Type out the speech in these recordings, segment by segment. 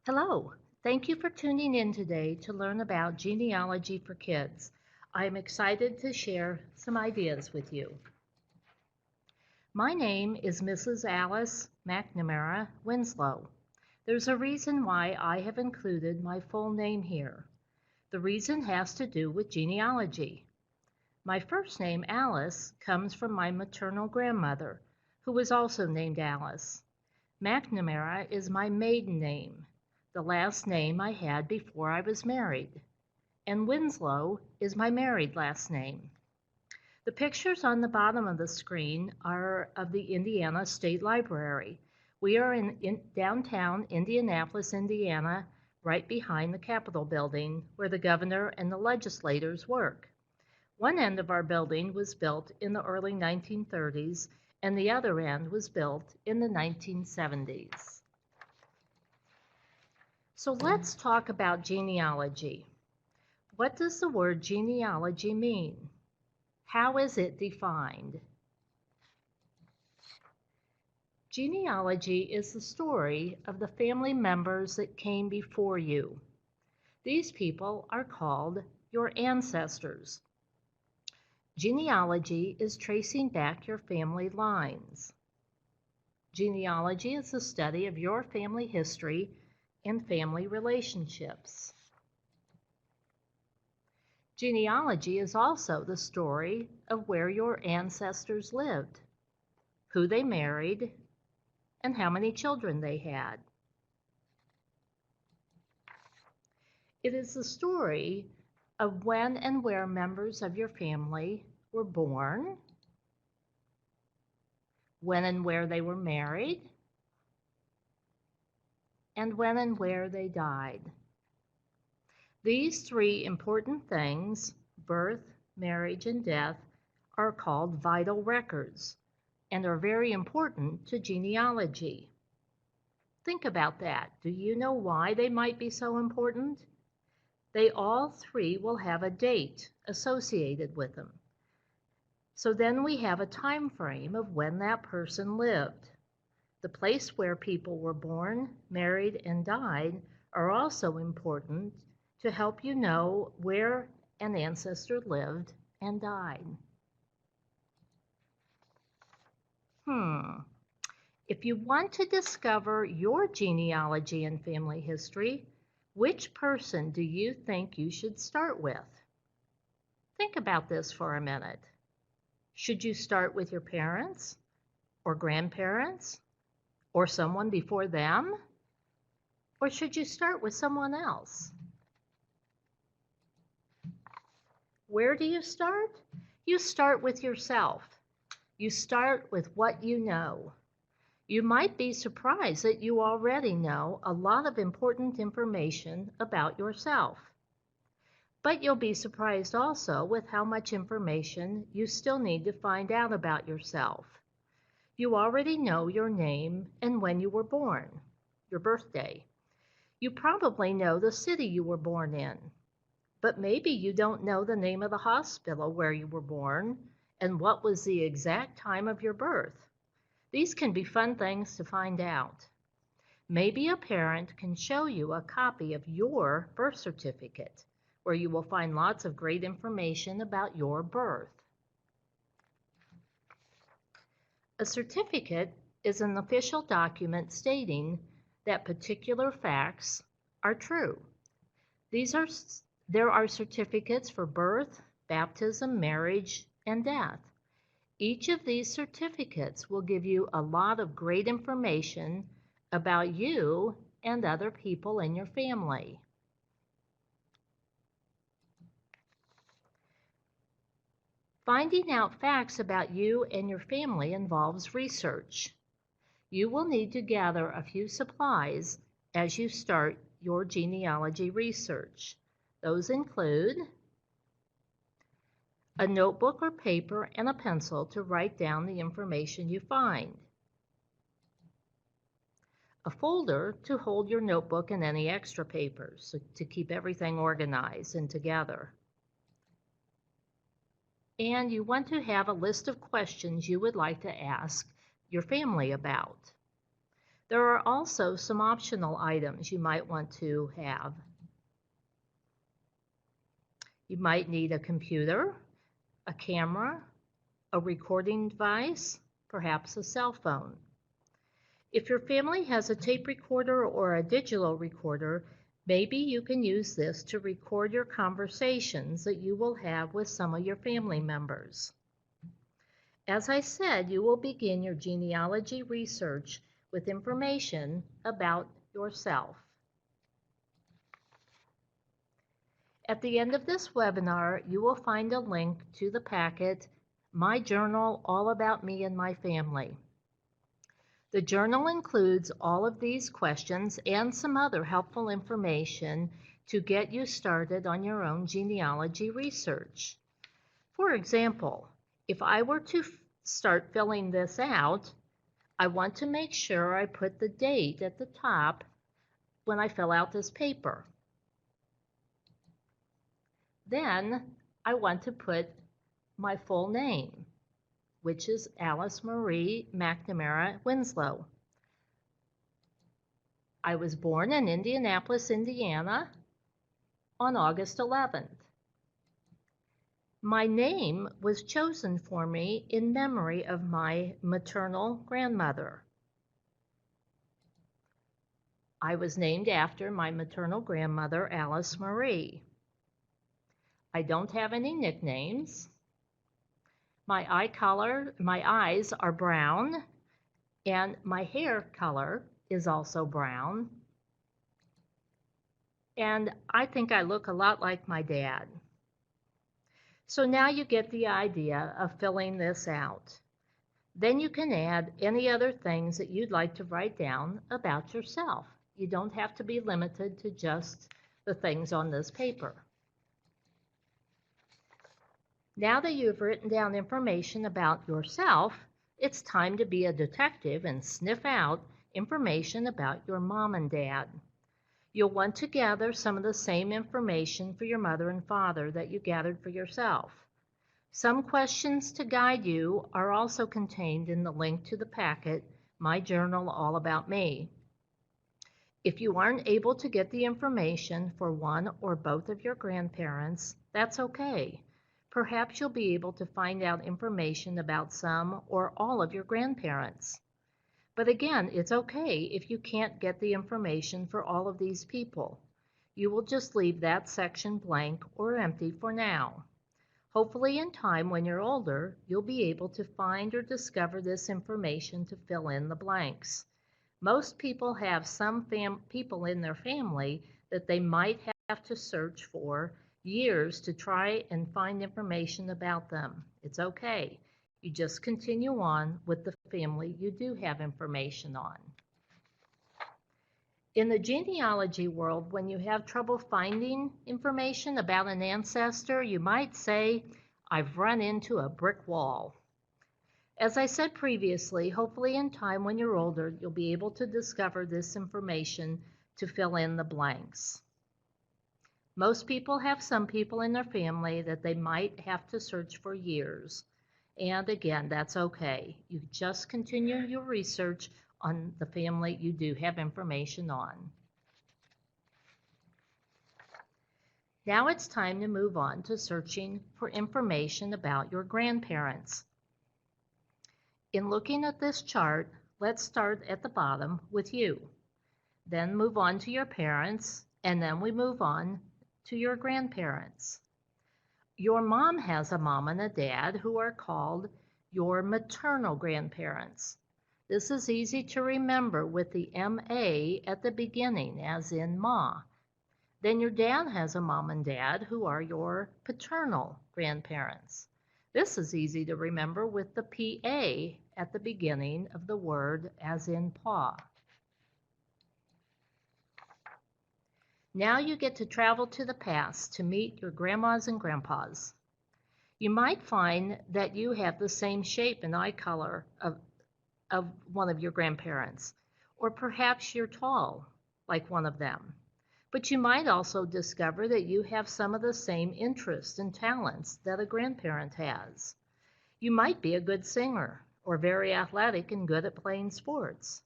Hello, thank you for tuning in today to learn about genealogy for kids. I'm excited to share some ideas with you. My name is Mrs. Alice McNamara Winslow. There's a reason why I have included my full name here. The reason has to do with genealogy. My first name, Alice, comes from my maternal grandmother, who was also named Alice. McNamara is my maiden name, the last name I had before I was married, and Winslow is my married last name. The pictures on the bottom of the screen are of the Indiana State Library. We are in downtown Indianapolis, Indiana, right behind the Capitol building where the governor and the legislators work. One end of our building was built in the early 1930s, and the other end was built in the 1970s. So let's talk about genealogy. What does the word genealogy mean? How is it defined? Genealogy is the story of the family members that came before you. These people are called your ancestors. Genealogy is tracing back your family lines. Genealogy is the study of your family history and family relationships. Genealogy is also the story of where your ancestors lived, who they married, and how many children they had. It is the story of when and where members of your family were born, when and where they were married, and when and where they died. These three important things, birth, marriage, and death, are called vital records and are very important to genealogy. Think about that. Do you know why they might be so important? They all three will have a date associated with them. So then we have a time frame of when that person lived. The place where people were born, married, and died are also important to help you know where an ancestor lived and died. If you want to discover your genealogy and family history, which person do you think you should start with? Think about this for a minute. Should you start with your parents or grandparents or someone before them? Or should you start with someone else? Where do you start? You start with yourself. You start with what you know. You might be surprised that you already know a lot of important information about yourself. But you'll be surprised also with how much information you still need to find out about yourself. You already know your name and when you were born, your birthday. You probably know the city you were born in, but maybe you don't know the name of the hospital where you were born and what was the exact time of your birth. These can be fun things to find out. Maybe a parent can show you a copy of your birth certificate, where you will find lots of great information about your birth. A certificate is an official document stating that particular facts are true. There are certificates for birth, baptism, marriage, and death. Each of these certificates will give you a lot of great information about you and other people in your family. Finding out facts about you and your family involves research. You will need to gather a few supplies as you start your genealogy research. Those include a notebook or paper and a pencil to write down the information you find, a folder to hold your notebook and any extra papers to keep everything organized and together. And you want to have a list of questions you would like to ask your family about. There are also some optional items you might want to have. You might need a computer, a camera, a recording device, perhaps a cell phone. If your family has a tape recorder or a digital recorder, maybe you can use this to record your conversations that you will have with some of your family members. As I said, you will begin your genealogy research with information about yourself. At the end of this webinar, you will find a link to the packet, My Journal All About Me and My Family. The journal includes all of these questions and some other helpful information to get you started on your own genealogy research. For example, if I were to start filling this out, I want to make sure I put the date at the top when I fill out this paper. Then I want to put my full name, which is Alice Marie McNamara Winslow. I was born in Indianapolis, Indiana on August 11th. My name was chosen for me in memory of my maternal grandmother. I was named after my maternal grandmother, Alice Marie. I don't have any nicknames. My eyes are brown, and my hair color is also brown. And I think I look a lot like my dad. So now you get the idea of filling this out. Then you can add any other things that you'd like to write down about yourself. You don't have to be limited to just the things on this paper. Now that you've written down information about yourself, it's time to be a detective and sniff out information about your mom and dad. You'll want to gather some of the same information for your mother and father that you gathered for yourself. Some questions to guide you are also contained in the link to the packet, My Journal All About Me. If you aren't able to get the information for one or both of your grandparents, that's okay. Perhaps you'll be able to find out information about some or all of your grandparents. But again, it's okay if you can't get the information for all of these people. You will just leave that section blank or empty for now. Hopefully in time when you're older, you'll be able to find or discover this information to fill in the blanks. Most people have some people in their family that they might have to search for years to try and find information about them. It's okay. You just continue on with the family you do have information on. In the genealogy world, when you have trouble finding information about an ancestor, you might say, I've run into a brick wall. As I said previously, hopefully in time when you're older, you'll be able to discover this information to fill in the blanks. Most people have some people in their family that they might have to search for years. And again, that's okay. You just continue your research on the family you do have information on. Now it's time to move on to searching for information about your grandparents. In looking at this chart, let's start at the bottom with you. Then move on to your parents, and then we move on to your grandparents. Your mom has a mom and a dad who are called your maternal grandparents. This is easy to remember with the MA at the beginning, as in Ma. Then your dad has a mom and dad who are your paternal grandparents. This is easy to remember with the PA at the beginning of the word, as in Pa. Now you get to travel to the past to meet your grandmas and grandpas. You might find that you have the same shape and eye color of one of your grandparents, or perhaps you're tall like one of them. But you might also discover that you have some of the same interests and talents that a grandparent has. You might be a good singer or very athletic and good at playing sports.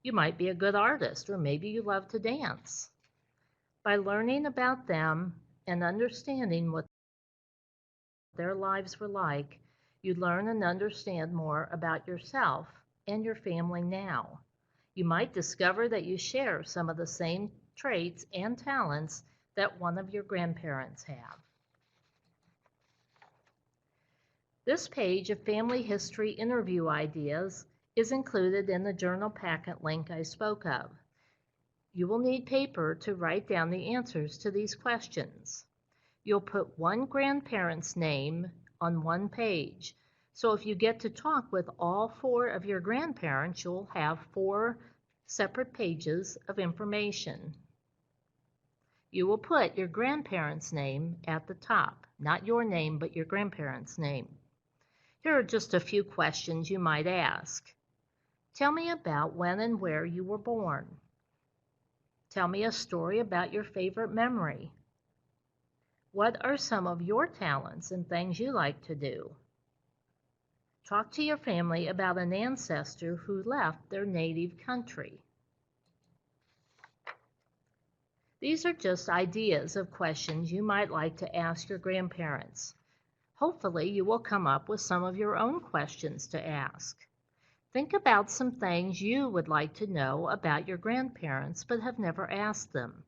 You might be a good artist, or maybe you love to dance. By learning about them and understanding what their lives were like, you learn and understand more about yourself and your family now. You might discover that you share some of the same traits and talents that one of your grandparents have. This page of family history interview ideas is included in the journal packet link I spoke of. You will need paper to write down the answers to these questions. You'll put one grandparent's name on one page. So if you get to talk with all 4 of your grandparents, you'll have 4 separate pages of information. You will put your grandparent's name at the top, not your name, but your grandparent's name. Here are just a few questions you might ask. Tell me about when and where you were born. Tell me a story about your favorite memory. What are some of your talents and things you like to do? Talk to your family about an ancestor who left their native country. These are just ideas of questions you might like to ask your grandparents. Hopefully, you will come up with some of your own questions to ask. Think about some things you would like to know about your grandparents but have never asked them.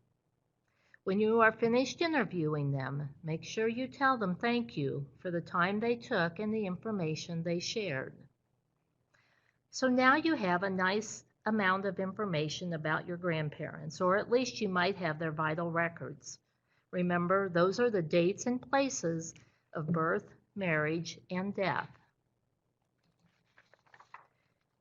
When you are finished interviewing them, make sure you tell them thank you for the time they took and the information they shared. So now you have a nice amount of information about your grandparents, or at least you might have their vital records. Remember, those are the dates and places of birth, marriage, and death.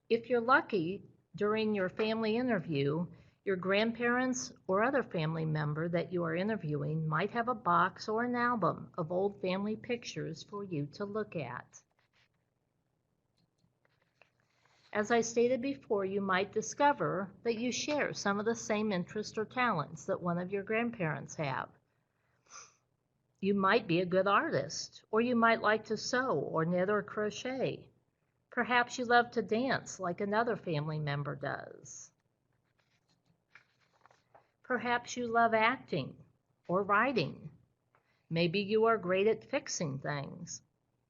If you're lucky, during your family interview, your grandparents or other family member that you are interviewing might have a box or an album of old family pictures for you to look at. As I stated before, you might discover that you share some of the same interests or talents that one of your grandparents have. You might be a good artist, or you might like to sew or knit or crochet. Perhaps you love to dance like another family member does. Perhaps you love acting or writing. Maybe you are great at fixing things.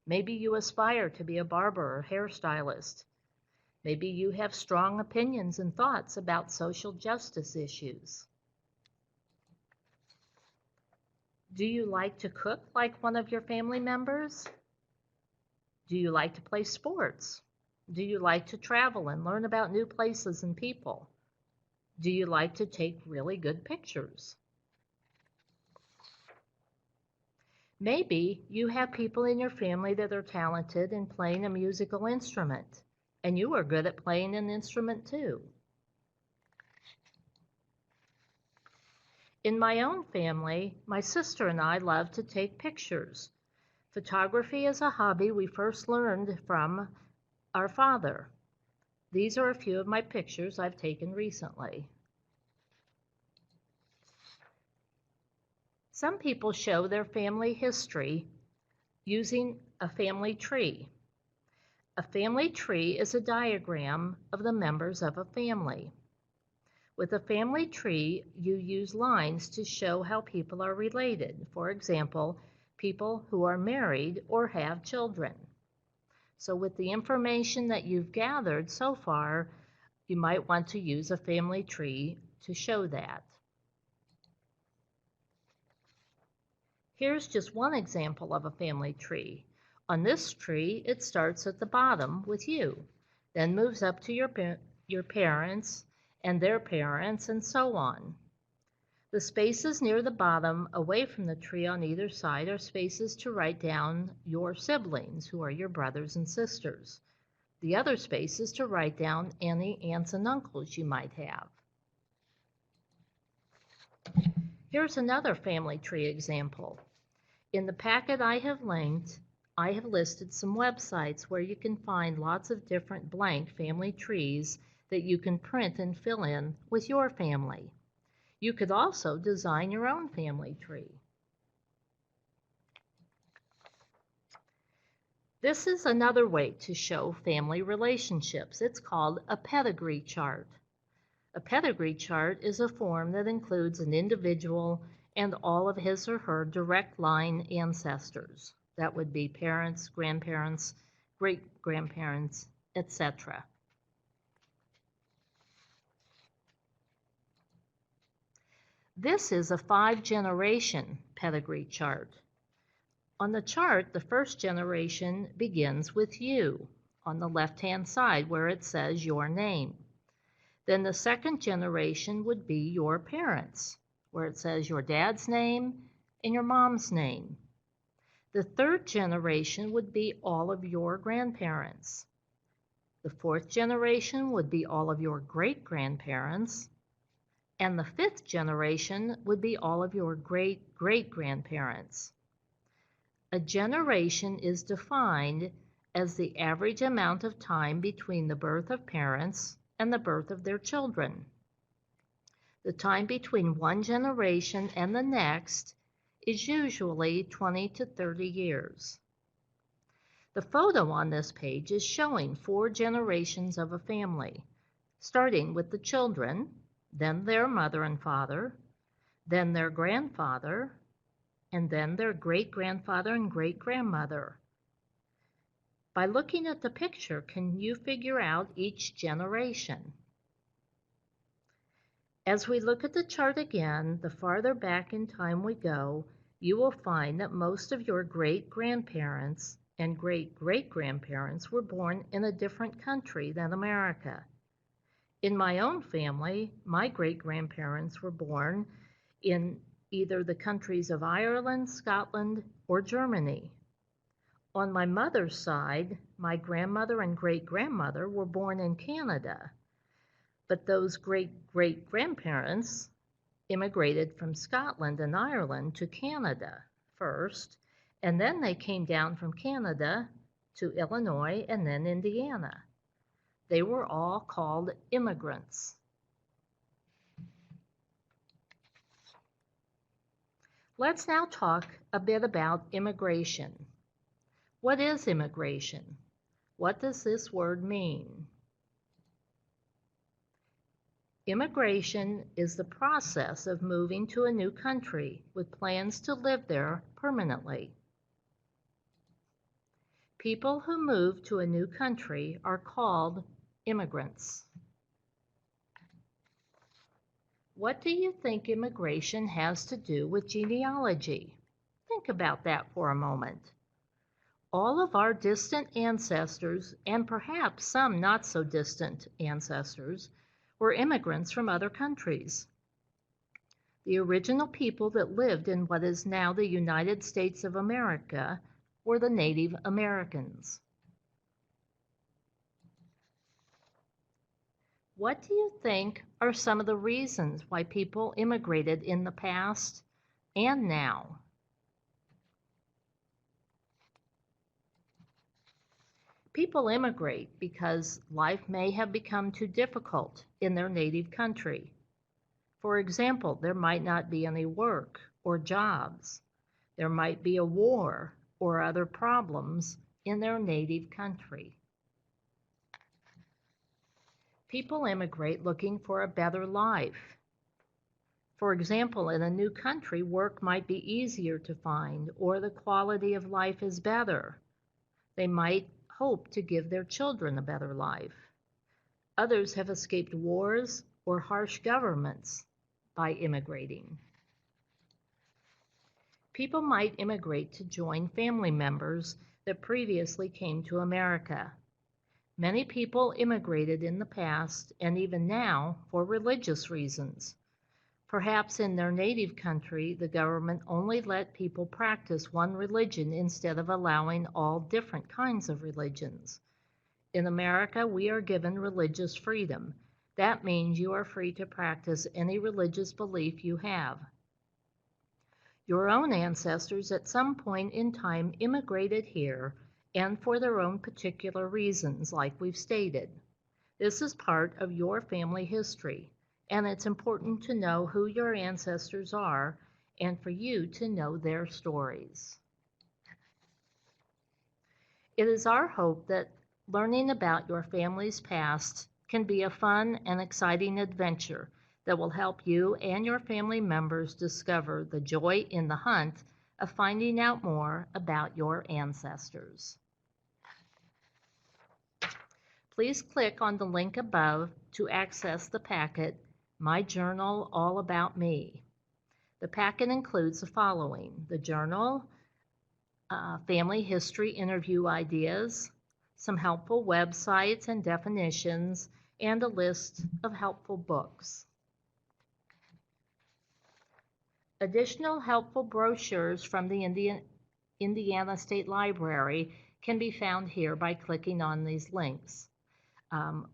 Maybe you aspire to be a barber or hairstylist. Maybe you have strong opinions and thoughts about social justice issues. Do you like to cook like one of your family members? Do you like to play sports? Do you like to travel and learn about new places and people? Do you like to take really good pictures? Maybe you have people in your family that are talented in playing a musical instrument, and you are good at playing an instrument too. In my own family, my sister and I love to take pictures. Photography is a hobby we first learned from our father. These are a few of my pictures I've taken recently. Some people show their family history using a family tree. A family tree is a diagram of the members of a family. With a family tree, you use lines to show how people are related. For example, people who are married or have children. So with the information that you've gathered so far, you might want to use a family tree to show that. Here's just one example of a family tree. On this tree, it starts at the bottom with you, then moves up to your parents and their parents, and so on. The spaces near the bottom, away from the tree on either side, are spaces to write down your siblings, who are your brothers and sisters. The other space is to write down any aunts and uncles you might have. Here's another family tree example. In the packet I have linked, I have listed some websites where you can find lots of different blank family trees that you can print and fill in with your family. You could also design your own family tree. This is another way to show family relationships. It's called a pedigree chart. A pedigree chart is a form that includes an individual and all of his or her direct line ancestors. That would be parents, grandparents, great-grandparents, etc. This is a 5-generation pedigree chart. On the chart, the first generation begins with you on the left-hand side where it says your name. Then the second generation would be your parents, where it says your dad's name and your mom's name. The third generation would be all of your grandparents. The fourth generation would be all of your great-grandparents. And the fifth generation would be all of your great-great-grandparents. A generation is defined as the average amount of time between the birth of parents and the birth of their children. The time between one generation and the next is usually 20 to 30 years. The photo on this page is showing 4 generations of a family, starting with the children, then their mother and father, then their grandfather, and then their great-grandfather and great-grandmother. By looking at the picture, can you figure out each generation? As we look at the chart again, the farther back in time we go, you will find that most of your great-grandparents and great-great-grandparents were born in a different country than America. In my own family, my great-grandparents were born in either the countries of Ireland, Scotland, or Germany. On my mother's side, my grandmother and great-grandmother were born in Canada, but those great-great-grandparents immigrated from Scotland and Ireland to Canada first, and then they came down from Canada to Illinois and then Indiana. They were all called immigrants. Let's now talk a bit about immigration. What is immigration? What does this word mean? Immigration is the process of moving to a new country with plans to live there permanently. People who move to a new country are called immigrants. What do you think immigration has to do with genealogy? Think about that for a moment. All of our distant ancestors, and perhaps some not so distant ancestors, were immigrants from other countries. The original people that lived in what is now the United States of America were the Native Americans. What do you think are some of the reasons why people immigrated in the past and now? People immigrate because life may have become too difficult in their native country. For example, there might not be any work or jobs. There might be a war or other problems in their native country. People immigrate looking for a better life. For example, in a new country, work might be easier to find, or the quality of life is better. They might hope to give their children a better life. Others have escaped wars or harsh governments by immigrating. People might immigrate to join family members that previously came to America. Many people immigrated in the past and even now for religious reasons. Perhaps in their native country, the government only let people practice one religion instead of allowing all different kinds of religions. In America, we are given religious freedom. That means you are free to practice any religious belief you have. Your own ancestors at some point in time immigrated here and for their own particular reasons, like we've stated. This is part of your family history, and it's important to know who your ancestors are and for you to know their stories. It is our hope that learning about your family's past can be a fun and exciting adventure that will help you and your family members discover the joy in the hunt of finding out more about your ancestors. Please click on the link above to access the packet, My Journal All About Me. The packet includes the following: the journal, family history interview ideas, some helpful websites and definitions, and a list of helpful books. Additional helpful brochures from the Indiana State Library can be found here by clicking on these links.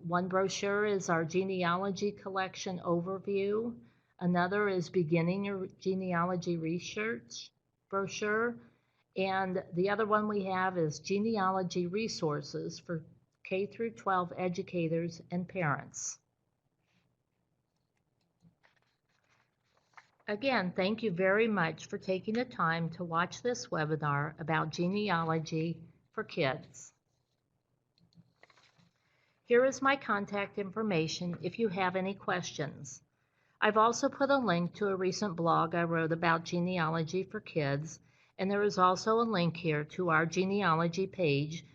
One brochure is our genealogy collection overview. Another is beginning your genealogy research brochure. And the other one we have is genealogy resources for K through 12 educators and parents. Again, thank you very much for taking the time to watch this webinar about genealogy for kids. Here is my contact information if you have any questions. I've also put a link to a recent blog I wrote about genealogy for kids, and there is also a link here to our genealogy page